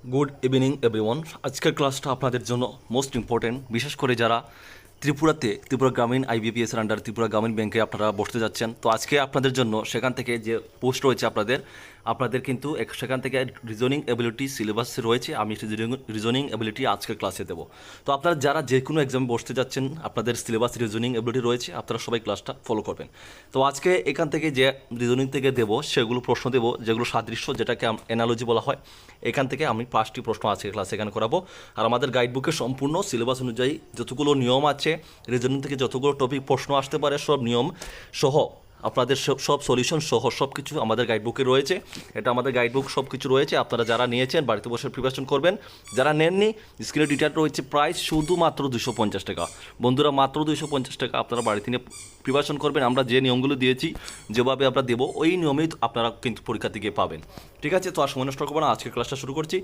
Good evening everyone. আজকের ক্লাসটা আপনাদের জন্য মোস্ট ইম্পর্টেন্ট, বিশেষ করে যারা ত্রিপুরা গ্রামীণ আইবিপিএসের আন্ডার ত্রিপুরা গ্রামীণ ব্যাংকে আপনারা বসতে যাচ্ছেন। তো আজকে আপনাদের জন্য সেখান থেকে যে পোস্ট রয়েছে আপনাদের কিন্তু সেখান থেকে রিজনিং এবিলিটি সিলেবাস রয়েছে। আমি রিজনিং এবিলিটি আজকের ক্লাসে দেবো। তো আপনারা যারা যে কোনো এক্সামে বসতে যাচ্ছেন, আপনাদের সিলেবাস রিজনিং এবিলিটি রয়েছে, আপনারা সবাই ক্লাসটা ফলো করবেন। তো আজকে এখান থেকে যে রিজনিং থেকে দেবো সেগুলো প্রশ্ন দেবো, যেগুলো সাদৃশ্য, যেটাকে অ্যানালজি বলা হয়। এখান থেকে আমি 5টি প্রশ্ন আজকে ক্লাসে এখানে করাবো। আর আমাদের গাইডবুকে সম্পূর্ণ সিলেবাস অনুযায়ী যতগুলো নিয়ম আছে, রিজনিং থেকে যতগুলো টপিক প্রশ্ন আসতে পারে, সব নিয়ম সহ আপনাদের সব সলিউশন সহ সব কিছু আমাদের গাইডবুকে রয়েছে। এটা আমাদের গাইডবুক, সব কিছু রয়েছে। আপনারা যারা নিয়েছেন বাড়িতে বসে প্রিপারেশন করবেন, যারা নেননি স্ক্রিনে ডিটেল রয়েছে। প্রাইস শুধুমাত্র 250 টাকা। বন্ধুরা, মাত্র 250 টাকা আপনারা বাড়িতে নিয়ে প্রিপারেশন করবেন। আমরা যে নিয়মগুলো দিয়েছি, যেভাবে আমরা দেবো, ওই নিয়মেই আপনারা কিন্তু পরীক্ষা থেকে পাবেন। ঠিক আছে? তো আর সময় নষ্ট করবো না, আজকে ক্লাসটা শুরু করছি।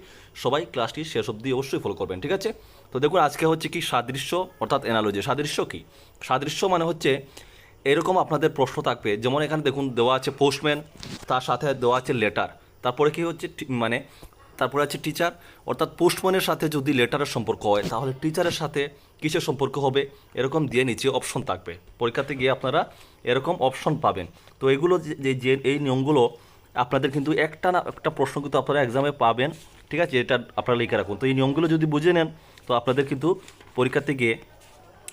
সবাই ক্লাসটি শেষ অবধি অবশ্যই ফলো করবেন। ঠিক আছে? তো দেখুন, আজকে হচ্ছে কি সাদৃশ্য অর্থাৎ অ্যানালজি। সাদৃশ্য কি? সাদৃশ্য মানে হচ্ছে এরকম আপনাদের প্রশ্ন থাকবে, যেমন এখানে দেখুন দেওয়া আছে পোস্টম্যান, তার সাথে দেওয়া আছে লেটার, তারপরে কি হচ্ছে তারপরে আছে টিচার। অর্থাৎ পোস্টম্যানের সাথে যদি লেটারের সম্পর্ক হয়, তাহলে টিচারের সাথে কিসের সম্পর্ক হবে, এরকম দিয়ে নিচে অপশন থাকবে। পরীক্ষাতে গিয়ে আপনারা এরকম অপশন পাবেন। তো এগুলো যে এই নিয়মগুলো আপনাদের কিন্তু একটা না একটা প্রশ্ন কিন্তু আপনারা এক্সামে পাবেন। ঠিক আছে? এটা আপনারা লিখে রাখুন। তো এই নিয়মগুলো যদি বুঝে নেন, তো আপনাদের কিন্তু পরীক্ষাতে গিয়ে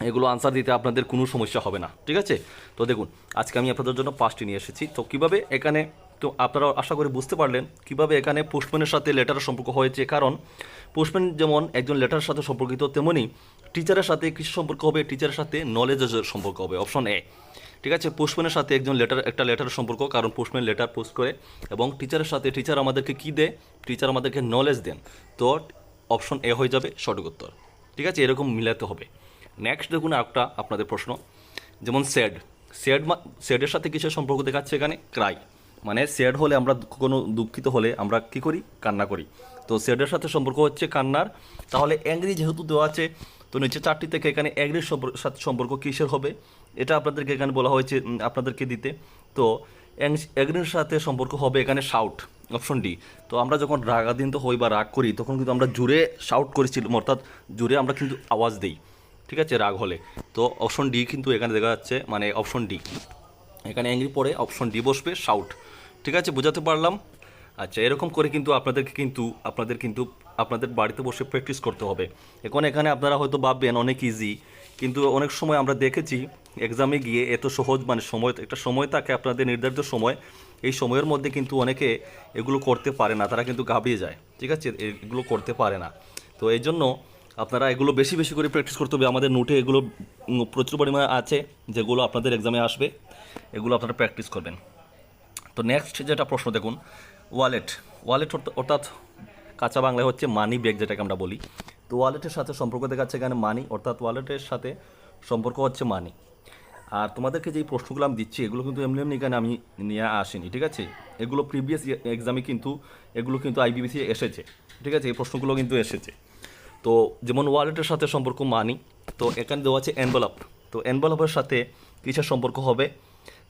এগুলো আনসার দিতে আপনাদের কোনো সমস্যা হবে না। ঠিক আছে? তো দেখুন, আজকে আমি আপনাদের জন্য 5টি নিয়ে এসেছি। তো কীভাবে এখানে, তো আপনারা আশা করি বুঝতে পারলেন কীভাবে এখানে পোস্টম্যানের সাথে লেটারের সম্পর্ক হয়েছে। কারণ পোস্টম্যান যেমন একজন লেটারের সাথে সম্পর্কিত, তেমনি টিচারের সাথে কিছু সম্পর্ক হবে, টিচারের সাথে নলেজের সম্পর্ক হবে। Option A. ঠিক আছে? পোস্টম্যানের সাথে একটা লেটারের সম্পর্ক, কারণ পোস্টম্যান লেটার পোস্ট করে, এবং টিচারের সাথে টিচার আমাদেরকে কী দেয়? টিচার আমাদেরকে নলেজ দেন। তো অপশন এ হয়ে যাবে সঠিক উত্তর। ঠিক আছে? এরকম মিলাতে হবে। নেক্সট দেখুন একটা আপনাদের প্রশ্ন, যেমন স্যাডের সাথে কিসের সম্পর্ক দেখাচ্ছে এখানে? ক্রাই। মানে স্যাড হলে, আমরা কোনো দুঃখিত হলে আমরা কী করি? কান্না করি। তো স্যাডের সাথে সম্পর্ক হচ্ছে কান্নার। তাহলে অ্যাংরি যেহেতু দেওয়া আছে, তো নিচে 4টি থেকে এখানে অ্যাংরির সাথে সম্পর্ক কিসের হবে, এটা আপনাদেরকে এখানে বলা হয়েছে আপনাদেরকে দিতে। তো অ্যাংরির সাথে সম্পর্ক হবে এখানে শাউট। Option D. তো আমরা যখন রাগান্বিত হই বা রাগ করি, তখন কিন্তু আমরা জোরে শাউট করেছিলাম, অর্থাৎ জোরে আমরা কিন্তু আওয়াজ দিই। ঠিক আছে? রাগ হলে। তো অপশন ডি কিন্তু এখানে দেখা যাচ্ছে, মানে অপশন ডি এখানে অ্যাংরি পরে অপশন ডি বসবে, শাউট। ঠিক আছে? বোঝাতে পারলাম? আচ্ছা, এরকম করে কিন্তু আপনাদের বাড়িতে বসে প্র্যাকটিস করতে হবে। এখন এখানে আপনারা হয়তো ভাববেন অনেক ইজি, কিন্তু অনেক সময় আমরা দেখেছি এক্সামে গিয়ে এত সহজ, মানে একটা সময় থাকে আপনাদের নির্ধারিত সময়, এই সময়ের মধ্যে কিন্তু অনেকে এগুলো করতে পারে না, তারা কিন্তু ঘাবড়িয়ে যায়। ঠিক আছে? এগুলো করতে পারে না। তো এই জন্য আপনারা এগুলো বেশি বেশি করে প্র্যাকটিস করতে হবে। আমাদের নোটে এগুলো প্রচুর পরিমাণে আছে, যেগুলো আপনাদের এক্সামে আসবে, এগুলো আপনারা প্র্যাকটিস করবেন। তো নেক্সট যেটা প্রশ্ন দেখুন, ওয়ালেট। ওয়ালেট অর্থাৎ কাঁচা বাংলায় হচ্ছে মানি ব্যাগ, যেটাকে আমরা বলি। তো ওয়ালেটের সাথে সম্পর্ক দেখাচ্ছে এখানে মানি, অর্থাৎ ওয়ালেটের সাথে সম্পর্ক হচ্ছে মানি। আর তোমাদেরকে যেই প্রশ্নগুলো আমি দিচ্ছি, এগুলো কিন্তু এমনি এমনি এখানে আমি নিয়ে আসিনি। ঠিক আছে? এগুলো প্রিভিয়াস এক্সামে কিন্তু এগুলো কিন্তু আইবিবিসি এসেছে। ঠিক আছে? এই প্রশ্নগুলো কিন্তু এসেছে। তো যেমন ওয়ালেটের সাথে সম্পর্ক মানি, তো এখানে দেওয়া আছে এনভেলপ। তো এনভেলপের সাথে কিসের সম্পর্ক হবে?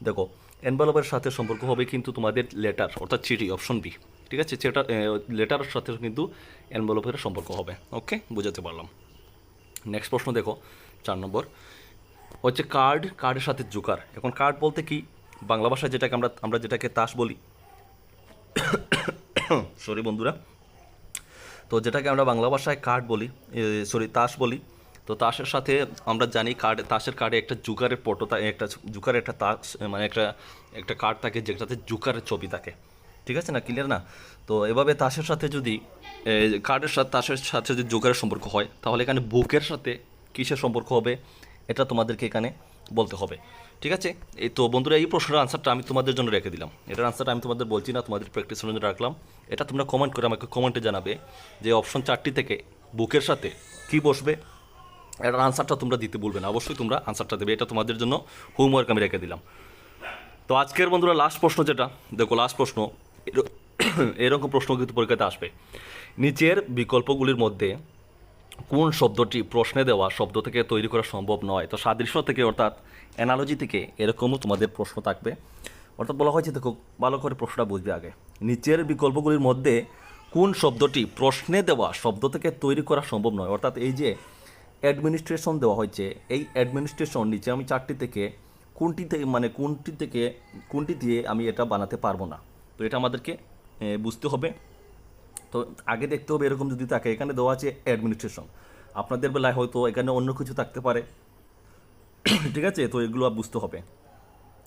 দেখো, এনভেলপের সাথে সম্পর্ক হবে কিন্তু তোমাদের লেটার, অর্থাৎ চিঠি। Option B. ঠিক আছে? লেটারের সাথে কিন্তু এনভেলপের সম্পর্ক হবে। ওকে, বুঝাতে পারলাম। নেক্সট প্রশ্ন দেখো, 4 নম্বর হচ্ছে কার্ডের সাথে জোকার। এখন কার্ড বলতে কি? বাংলা ভাষায় যেটাকে আমরা যেটাকে তাস বলি। সরি বন্ধুরা। তো যেটাকে আমরা বাংলা ভাষায় কার্ড বলি, তাস বলি। তো তাসের সাথে আমরা জানি তাসের কার্ডে একটা জোকারের ফটো, একটা জোকারের একটা তাস, মানে একটা কার্ড থাকে যেটাতে জোকারের ছবি থাকে। ঠিক আছে না? ক্লিয়ার না? তো এভাবে তাসের সাথে যদি তাসের সাথে যদি জোকারের সম্পর্ক হয়, তাহলে এখানে বুকের সাথে কিসের সম্পর্ক হবে, এটা তোমাদেরকে এখানে বলতে হবে। ঠিক আছে? এই তো বন্ধুরা, এই প্রশ্নের আনসারটা আমি তোমাদের জন্য রেখে দিলাম। এটার আনসারটা আমি তোমাদের বলছি না, তোমাদের প্র্যাকটিসের জন্য রাখলাম। এটা তোমরা কমেন্ট করে আমাকে কমেন্টে জানাবে যে অপশন 4টি থেকে বুকের সাথে কি বসবে। এটার আনসারটা তোমরা দিতে বলবে না, অবশ্যই তোমরা আনসারটা দেবে। এটা তোমাদের জন্য হোমওয়ার্ক আমি রেখে দিলাম। তো আজকের বন্ধুরা লাস্ট প্রশ্ন যেটা দেখো, লাস্ট প্রশ্ন এরকম প্রশ্ন কিন্তু পরীক্ষাতে আসবে। নিচের বিকল্পগুলির মধ্যে কোন শব্দটি প্রশ্নে দেওয়া শব্দ থেকে তৈরি করা সম্ভব নয়? তো সাদৃশ্য থেকে, অর্থাৎ অ্যানালজি থেকে এরকমও তোমাদের প্রশ্ন থাকবে। অর্থাৎ বলা হয়েছে, দেখো ভালো করে প্রশ্নটা বুঝবে আগে। নিচের বিকল্পগুলির মধ্যে কোন শব্দটি প্রশ্নে দেওয়া শব্দ থেকে তৈরি করা সম্ভব নয়? অর্থাৎ এই যে অ্যাডমিনিস্ট্রেশন দেওয়া হয়েছে, এই অ্যাডমিনিস্ট্রেশন নিচে আমি চারটি থেকে কোনটি দিয়ে আমি এটা বানাতে পারবো না। তো এটা আমাদেরকে বুঝতে হবে। তো আগে দেখতে হবে এরকম যদি থাকে, এখানে দেওয়া আছে অ্যাডমিনিস্ট্রেশন, আপনাদের বেলায় হয়তো এখানে অন্য কিছু থাকতে পারে। ঠিক আছে, তো এগুলো বুঝতে হবে।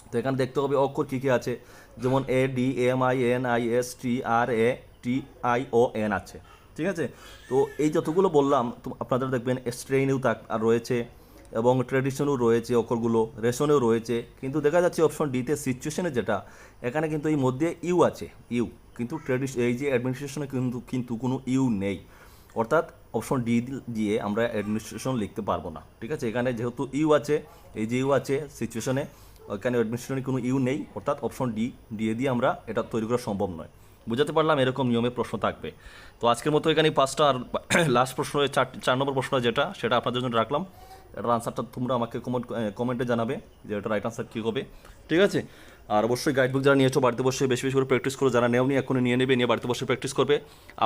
তো এখানে দেখতে হবে অক্ষর কী কী আছে, যেমন ADMINISTRATION আছে। ঠিক আছে, তো এই যতগুলো বললাম তো আপনাদের দেখবেন স্ট্রেইনেও আর রয়েছে এবং ট্রেডিশনেও রয়েছে অক্ষরগুলো, রেশনেও রয়েছে, কিন্তু দেখা যাচ্ছে অপশন ডিতে সিচুয়েশনে যেটা, এখানে কিন্তু এই মধ্যে ইউ আছে, ইউ, কিন্তু এই যে অ্যাডমিনিস্ট্রেশনে কিন্তু কোনো ইউ নেই, অর্থাৎ অপশন ডি দিয়ে আমরা অ্যাডমিনিস্ট্রেশন লিখতে পারবো না। ঠিক আছে, এখানে যেহেতু ইউ আছে, এই যে ইউ আছে সিচুয়েশনে, ওইখানে অ্যাডমিনিস্ট্রেশনে কোনো ইউ নেই, অর্থাৎ অপশন দিয়ে আমরা এটা তৈরি করা সম্ভব নয়। বুঝাতে পারলাম, এরকম নিয়মে প্রশ্ন থাকবে। তো আজকের মতো এখানে 5টা, আর লাস্ট প্রশ্ন 4 নম্বর প্রশ্ন সেটা আপনাদের জন্য রাখলাম। এটার আনসারটা তোমরা আমাকে কমেন্টে জানাবে যে এটা রাইট আনসার কী হবে। ঠিক আছে, আর অবশ্যই গাইডবুক যারা নিয়েছো বাড়িতে বসে বেশি বেশি করে প্র্যাকটিস করো, যারা নেওনি এখনই নিয়ে নেবে, নিয়ে বাড়িতে বসে প্র্যাকটিস করবে।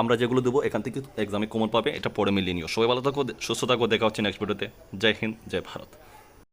আমরা যেগুলো দেবো এখান থেকে এক্সামে কমন পাবে, এটা পড়ে মিলিয়ে নিও। সবাই ভালো থাকো, সুস্থ থাকো, দেখা হচ্ছে নেক্সট ভিডিওতে। জয় হিন্দ, জয় ভারত।